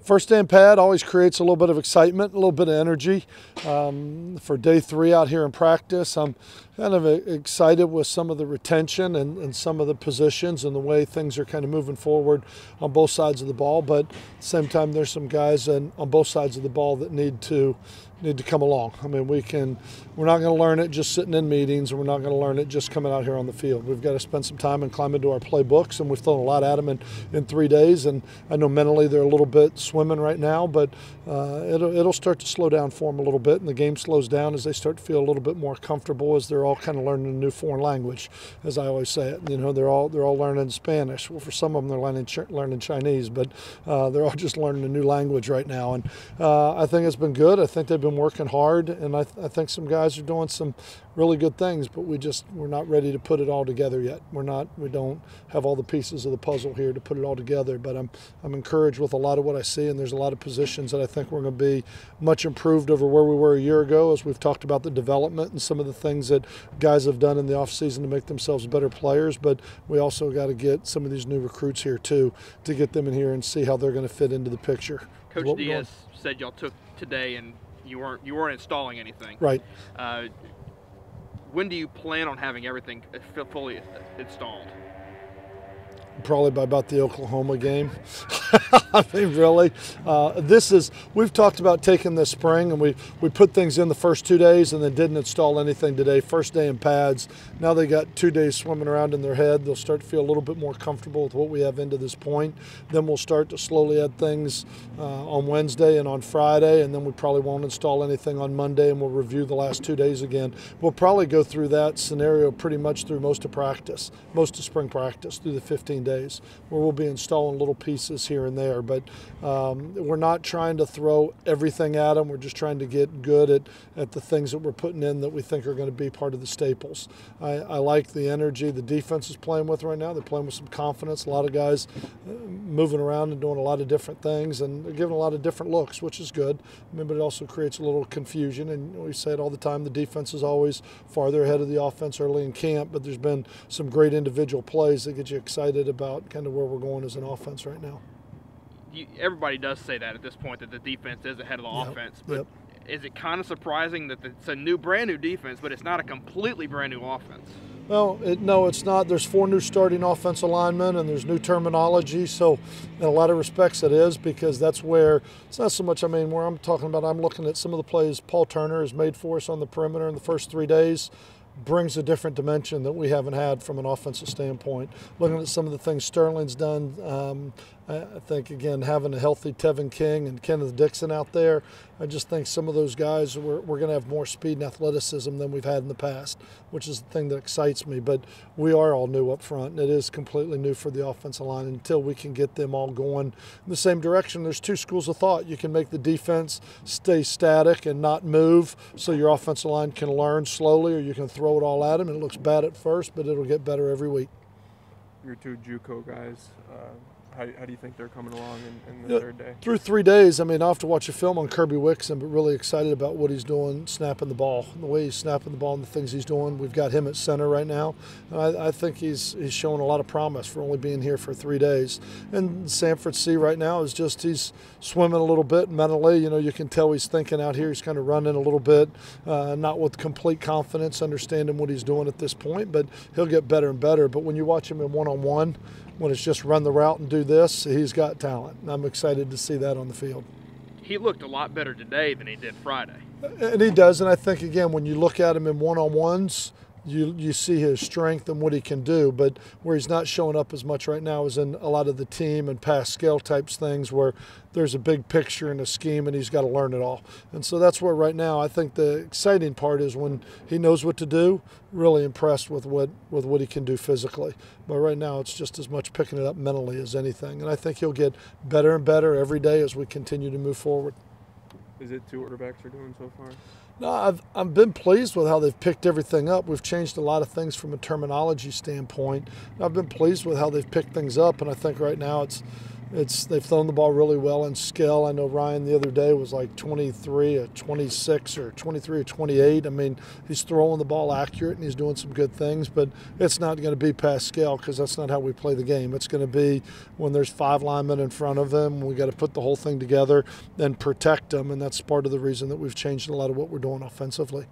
First day in pad always creates a little bit of excitement, a little bit of energy. For day 3 out here in practice, I'm kind of excited with some of the retention and some of the positions and the way things are kind of moving forward on both sides of the ball. But at the same time, there's some guys on both sides of the ball that need to come along. I mean, we're not going to learn it just sitting in meetings, and we're not going to learn it just coming out here on the field. We've got to spend some time and climb into our playbooks, and we've thrown a lot at them in 3 days. And I know mentally they're a little bit swimming right now, but it'll start to slow down for them a little bit, and the game slows down as they start to feel a little bit more comfortable as they're all kind of learning a new foreign language, as I always say it. You know, they're all learning Spanish. Well, for some of them they're learning Chinese, but they're all just learning a new language right now. And I think it's been good. I think they've been working hard, and I think some guys are doing some really good things, but we're not ready to put it all together yet. We don't have all the pieces of the puzzle here to put it all together, but I'm encouraged with a lot of what I see, and there's a lot of positions that I think we're going to be much improved over where we were a year ago, as we've talked about the development and some of the things that guys have done in the offseason to make themselves better players. But we also got to get some of these new recruits here too, to get them in here and see how they're going to fit into the picture. Coach Diaz said y'all took today and you weren't installing anything. Right. When do you plan on having everything fully installed? Probably by about the Oklahoma game. I mean, really, we've talked about taking this spring, and we put things in the first 2 days and then didn't install anything today. First day in pads. Now they got 2 days swimming around in their head. They'll start to feel a little bit more comfortable with what we have into this point. Then we'll start to slowly add things on Wednesday and on Friday, and then we probably won't install anything on Monday, and we'll review the last 2 days again. We'll probably go through that scenario pretty much through most of spring practice, through the 15 days, where we'll be installing little pieces here and there. But we're not trying to throw everything at them. We're just trying to get good at the things that we're putting in that we think are going to be part of the staples. I like the energy the defense is playing with right now. They're playing with some confidence. A lot of guys moving around and doing a lot of different things, and they're giving a lot of different looks, which is good. I mean, but it also creates a little confusion, and we say it all the time, the defense is always farther ahead of the offense early in camp, but there's been some great individual plays that get you excited about kind of where we're going as an offense right now. Everybody does say that at this point, that the defense is ahead of the offense, but is it kind of surprising that it's a brand new defense, but it's not a completely brand new offense? Well, no, it's not. There's 4 new starting offensive linemen, and there's new terminology. So in a lot of respects it is, because that's where it's not so much, I mean, where I'm talking about, I'm looking at some of the plays Paul Turner has made for us on the perimeter in the first 3 days. Brings a different dimension that we haven't had from an offensive standpoint. Looking at some of the things Sterling's done, I think, again, having a healthy Tevin King and Kenneth Dixon out there, I just think some of those guys, we're going to have more speed and athleticism than we've had in the past, which is the thing that excites me. But we are all new up front, and it is completely new for the offensive line. Until we can get them all going in the same direction, there's 2 schools of thought. You can make the defense stay static and not move so your offensive line can learn slowly, or you can throw it all at them, and it looks bad at first, but it'll get better every week. Your 2 JUCO guys, how do you think they're coming along in the third day? Through 3 days, I mean, I'll have to watch a film on Kirby Wixon, but really excited about what he's doing, snapping the ball, the way he's snapping the ball and the things he's doing. We've got him at center right now. I think he's showing a lot of promise for only being here for 3 days. And Sanford C right now is just, he's swimming a little bit mentally. You know, you can tell he's thinking out here. He's kind of running a little bit, not with complete confidence, understanding what he's doing at this point, but he'll get better and better. But when you watch him in one-on-one, when it's just run the route and do this, he's got talent. And I'm excited to see that on the field. He looked a lot better today than he did Friday. And he does, and I think, again, when you look at him in one-on-ones, you see his strength and what he can do, but where he's not showing up as much right now is in a lot of the team and pass scale types things where there's a big picture and a scheme and he's got to learn it all. And so that's where right now I think the exciting part is when he knows what to do, really impressed with what he can do physically. But right now it's just as much picking it up mentally as anything. And I think he'll get better and better every day as we continue to move forward. Is it 2 quarterbacks are doing so far? No, I've been pleased with how they've picked everything up. We've changed a lot of things from a terminology standpoint. I've been pleased with how they've picked things up, and I think right now it's they've thrown the ball really well in skill. I know Ryan the other day was like 23 or 26 or 23 or 28. I mean, he's throwing the ball accurate and he's doing some good things, but it's not going to be past scale because that's not how we play the game. It's going to be when there's 5 linemen in front of them, we got to put the whole thing together and protect them, and that's part of the reason that we've changed a lot of what we're doing offensively.